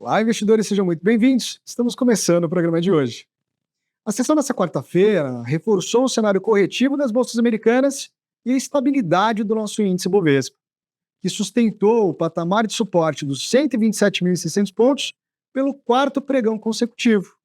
Olá, investidores, sejam muito bem-vindos. Estamos começando o programa de hoje. A sessão dessa quarta-feira reforçou o cenário corretivo das bolsas americanas e a estabilidade do nosso índice Bovespa, que sustentou o patamar de suporte dos 127.600 pontos pelo quarto pregão consecutivo.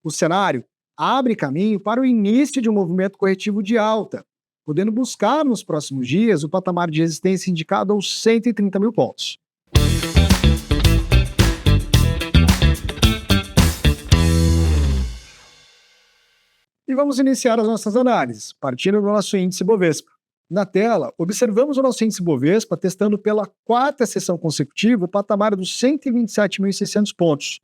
O cenário abre caminho para o início de um movimento corretivo de alta, podendo buscar nos próximos dias o patamar de resistência indicado aos 130 mil pontos. E vamos iniciar as nossas análises, partindo do nosso índice Bovespa. Na tela, observamos o nosso índice Bovespa testando pela quarta sessão consecutiva o patamar dos 127.600 pontos.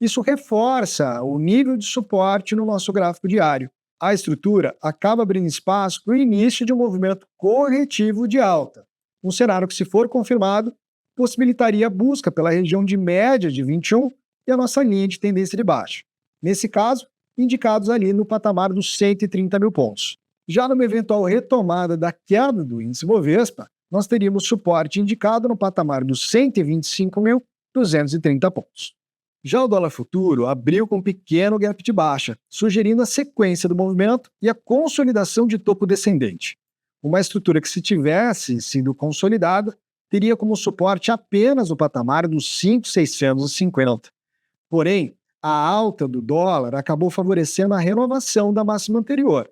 Isso reforça o nível de suporte no nosso gráfico diário. A estrutura acaba abrindo espaço para o início de um movimento corretivo de alta. Um cenário que, se for confirmado, possibilitaria a busca pela região de média de 21 e a nossa linha de tendência de baixa. Nesse caso, indicados ali no patamar dos 130 mil pontos. Já numa eventual retomada da queda do índice Bovespa, nós teríamos suporte indicado no patamar dos 125.230 pontos. Já o dólar futuro abriu com um pequeno gap de baixa, sugerindo a sequência do movimento e a consolidação de topo descendente. Uma estrutura que, se tivesse sido consolidada, teria como suporte apenas o patamar dos 5.650. Porém, a alta do dólar acabou favorecendo a renovação da máxima anterior.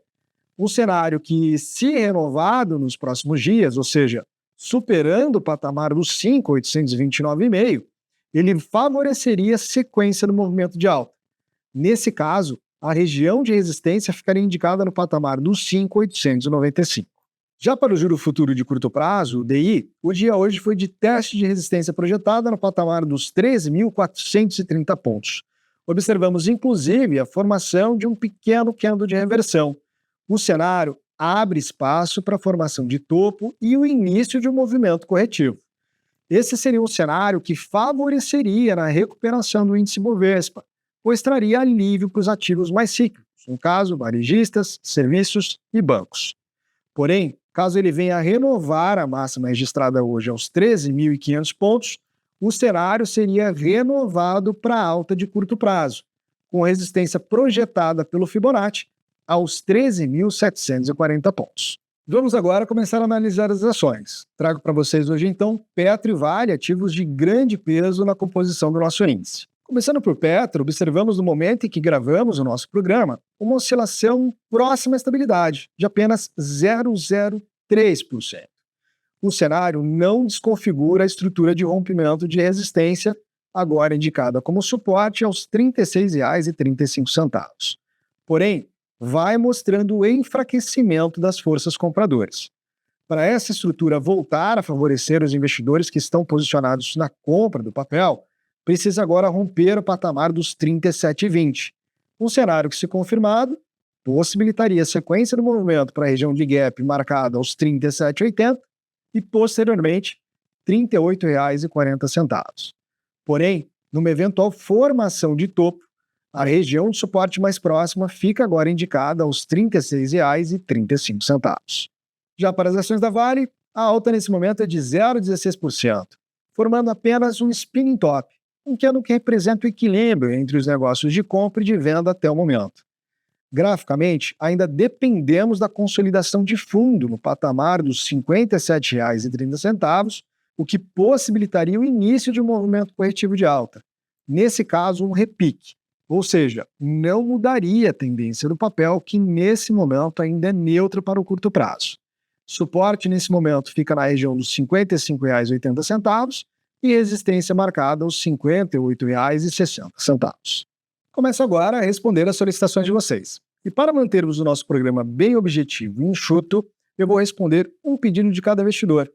Um cenário que, se renovado nos próximos dias, ou seja, superando o patamar dos 5.829,5, ele favoreceria a sequência do movimento de alta. Nesse caso, a região de resistência ficaria indicada no patamar dos 5.895. Já para o juro futuro de curto prazo, o DI, o dia hoje foi de teste de resistência projetada no patamar dos 13.430 pontos. Observamos, inclusive, a formação de um pequeno candle de reversão. O cenário abre espaço para a formação de topo e o início de um movimento corretivo. Esse seria um cenário que favoreceria na recuperação do índice Bovespa, pois traria alívio para os ativos mais cíclicos, no caso, varejistas, serviços e bancos. Porém, caso ele venha a renovar a máxima registrada hoje aos 13.500 pontos, o cenário seria renovado para alta de curto prazo, com resistência projetada pelo Fibonacci aos 13.740 pontos. Vamos agora começar a analisar as ações. Trago para vocês hoje, então, Petro e Vale, ativos de grande peso na composição do nosso índice. Começando por Petro, observamos no momento em que gravamos o nosso programa uma oscilação próxima à estabilidade, de apenas 0,03%. O cenário não desconfigura a estrutura de rompimento de resistência, agora indicada como suporte aos R$ 36,35. Porém, vai mostrando o enfraquecimento das forças compradoras. Para essa estrutura voltar a favorecer os investidores que estão posicionados na compra do papel, precisa agora romper o patamar dos 37,20. Um cenário que, se confirmado, possibilitaria a sequência do movimento para a região de gap marcada aos 37,80 e, posteriormente, R$ 38,40. Porém, numa eventual formação de topo, a região de suporte mais próxima fica agora indicada aos R$ 36,35. Já para as ações da Vale, a alta nesse momento é de 0,16%, formando apenas um spinning top, um candle que representa o equilíbrio entre os negócios de compra e de venda até o momento. Graficamente, ainda dependemos da consolidação de fundo no patamar dos R$ 57,30, o que possibilitaria o início de um movimento corretivo de alta. Nesse caso, um repique, ou seja, não mudaria a tendência do papel, que nesse momento ainda é neutra para o curto prazo. Suporte nesse momento fica na região dos R$ 55,80 e resistência marcada aos R$ 58,60. Começo agora a responder as solicitações de vocês. E para mantermos o nosso programa bem objetivo e enxuto, eu vou responder um pedido de cada investidor.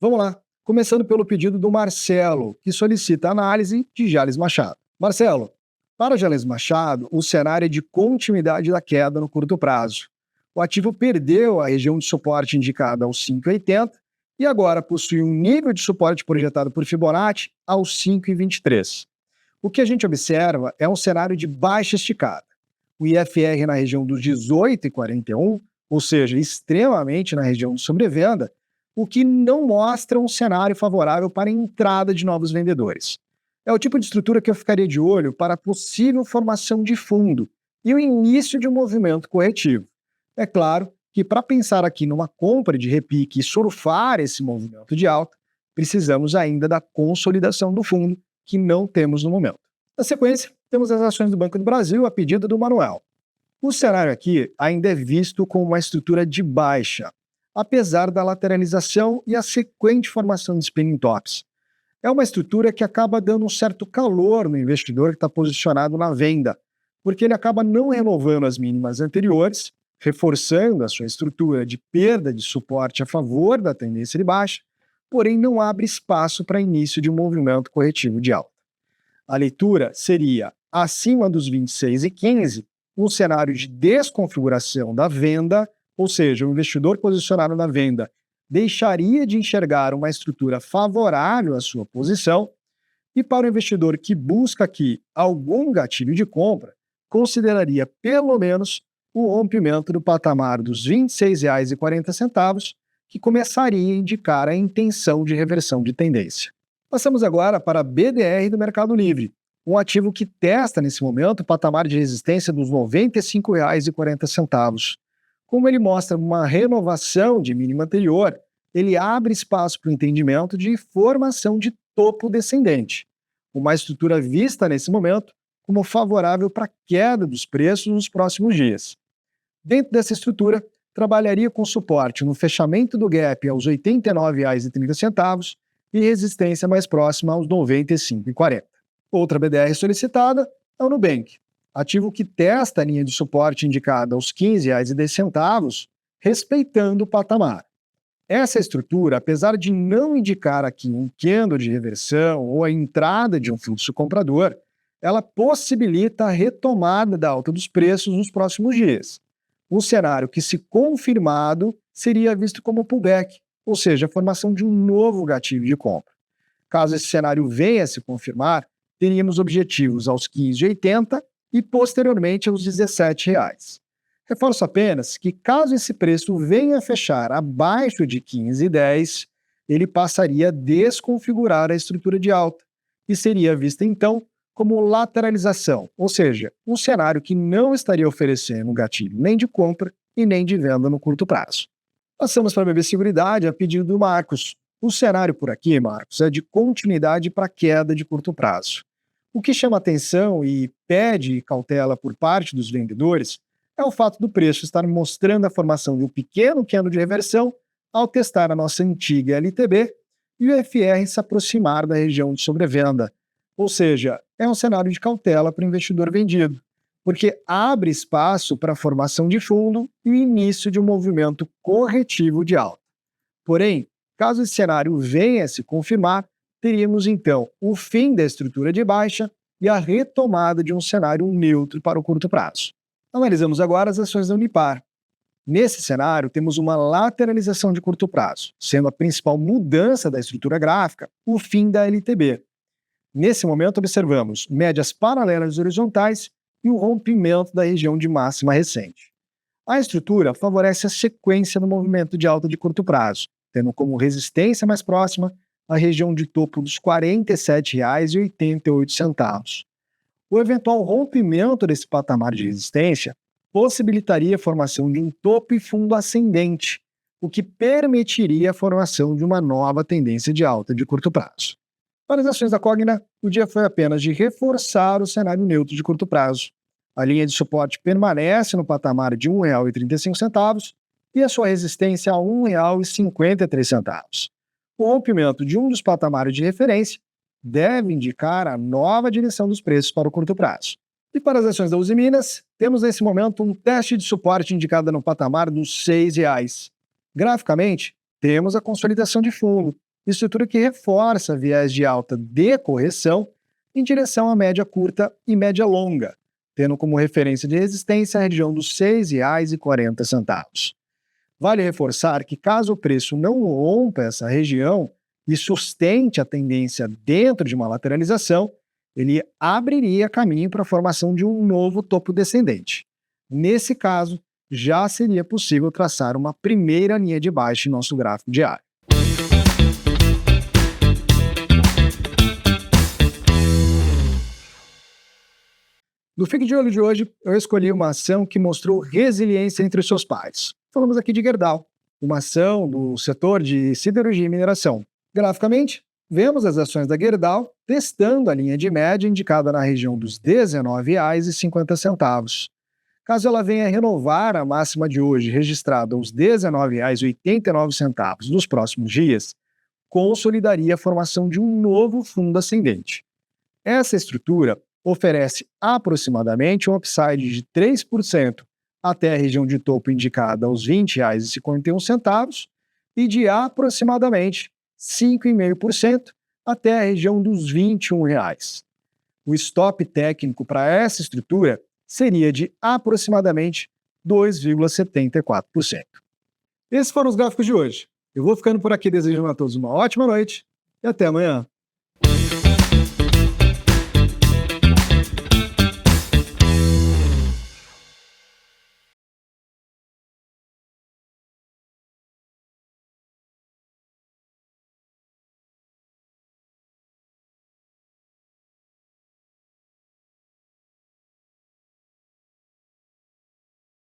Vamos lá, começando pelo pedido do Marcelo, que solicita a análise de Jalles Machado. Marcelo, para Jalles Machado, o cenário é de continuidade da queda no curto prazo. O ativo perdeu a região de suporte indicada aos 5,80 e agora possui um nível de suporte projetado por Fibonacci aos 5,23. O que a gente observa é um cenário de baixa esticada. O IFR na região dos 18,41, ou seja, extremamente na região de sobrevenda, o que não mostra um cenário favorável para a entrada de novos vendedores. É o tipo de estrutura que eu ficaria de olho para a possível formação de fundo e o início de um movimento corretivo. É claro que para pensar aqui numa compra de repique e surfar esse movimento de alta, precisamos ainda da consolidação do fundo, que não temos no momento. Na sequência, temos as ações do Banco do Brasil a pedido do Manuel. O cenário aqui ainda é visto como uma estrutura de baixa, apesar da lateralização e a sequente formação de spinning tops. É uma estrutura que acaba dando um certo calor no investidor que está posicionado na venda, porque ele acaba não renovando as mínimas anteriores, reforçando a sua estrutura de perda de suporte a favor da tendência de baixa, porém não abre espaço para início de um movimento corretivo de alta. A leitura seria, acima dos 26,15, um cenário de desconfiguração da venda, ou seja, o investidor posicionado na venda deixaria de enxergar uma estrutura favorável à sua posição, e para o investidor que busca aqui algum gatilho de compra, consideraria pelo menos o rompimento do patamar dos R$ 26,40, que começaria a indicar a intenção de reversão de tendência. Passamos agora para a BDR do Mercado Livre, um ativo que testa nesse momento o patamar de resistência dos R$ 95,40. Como ele mostra uma renovação de mínima anterior, ele abre espaço para o entendimento de formação de topo descendente, uma estrutura vista nesse momento como favorável para a queda dos preços nos próximos dias. Dentro dessa estrutura, trabalharia com suporte no fechamento do gap aos R$ 89,30 e resistência mais próxima aos R$ 95,40. Outra BDR solicitada é o Nubank, ativo que testa a linha de suporte indicada aos R$ 15,10, respeitando o patamar. Essa estrutura, apesar de não indicar aqui um candle de reversão ou a entrada de um fluxo comprador, ela possibilita a retomada da alta dos preços nos próximos dias. Um cenário que, se confirmado, seria visto como pullback, ou seja, a formação de um novo gatilho de compra. Caso esse cenário venha a se confirmar, teríamos objetivos aos R$ 15,80 e posteriormente aos R$ 17,00. Reforço apenas que, caso esse preço venha a fechar abaixo de R$ 15,10, ele passaria a desconfigurar a estrutura de alta e seria vista então como lateralização, ou seja, um cenário que não estaria oferecendo gatilho nem de compra e nem de venda no curto prazo. Passamos para a BB Seguridade a pedido do Marcos. O cenário por aqui, Marcos, é de continuidade para queda de curto prazo. O que chama atenção e pede cautela por parte dos vendedores é o fato do preço estar mostrando a formação de um pequeno candle de reversão ao testar a nossa antiga LTB e o FR se aproximar da região de sobrevenda. Ou seja, é um cenário de cautela para o investidor vendido, porque abre espaço para a formação de fundo e o início de um movimento corretivo de alta. Porém, caso esse cenário venha a se confirmar, teríamos então o fim da estrutura de baixa e a retomada de um cenário neutro para o curto prazo. Analisamos agora as ações da Unipar. Nesse cenário, temos uma lateralização de curto prazo, sendo a principal mudança da estrutura gráfica o fim da LTB. Nesse momento, observamos médias paralelas horizontais e o rompimento da região de máxima recente. A estrutura favorece a sequência no movimento de alta de curto prazo, tendo como resistência mais próxima a região de topo dos R$ 47,88. O eventual rompimento desse patamar de resistência possibilitaria a formação de um topo e fundo ascendente, o que permitiria a formação de uma nova tendência de alta de curto prazo. Para as ações da Cogna, o dia foi apenas de reforçar o cenário neutro de curto prazo. A linha de suporte permanece no patamar de R$ 1,35 e a sua resistência a R$ 1,53. O rompimento de um dos patamares de referência deve indicar a nova direção dos preços para o curto prazo. E para as ações da Uzi Minas, temos nesse momento um teste de suporte indicado no patamar dos R$ 6,00. Graficamente, temos a consolidação de fundo, estrutura que reforça viés de alta de correção em direção à média curta e média longa, tendo como referência de resistência a região dos R$ 6,40. Vale reforçar que, caso o preço não rompa essa região e sustente a tendência dentro de uma lateralização, ele abriria caminho para a formação de um novo topo descendente. Nesse caso, já seria possível traçar uma primeira linha de baixa em nosso gráfico diário. No Fique de Olho de hoje, eu escolhi uma ação que mostrou resiliência entre os seus pares. Falamos aqui de Gerdau, uma ação do setor de siderurgia e mineração. Graficamente, vemos as ações da Gerdau testando a linha de média indicada na região dos R$ 19,50. Caso ela venha renovar a máxima de hoje, registrada aos R$ 19,89 nos próximos dias, consolidaria a formação de um novo fundo ascendente. Essa estrutura oferece aproximadamente um upside de 3% até a região de topo indicada aos R$ 20,51 e de aproximadamente 5,5% até a região dos R$ 21. O stop técnico para essa estrutura seria de aproximadamente 2,74%. Esses foram os gráficos de hoje. Eu vou ficando por aqui desejando a todos uma ótima noite e até amanhã.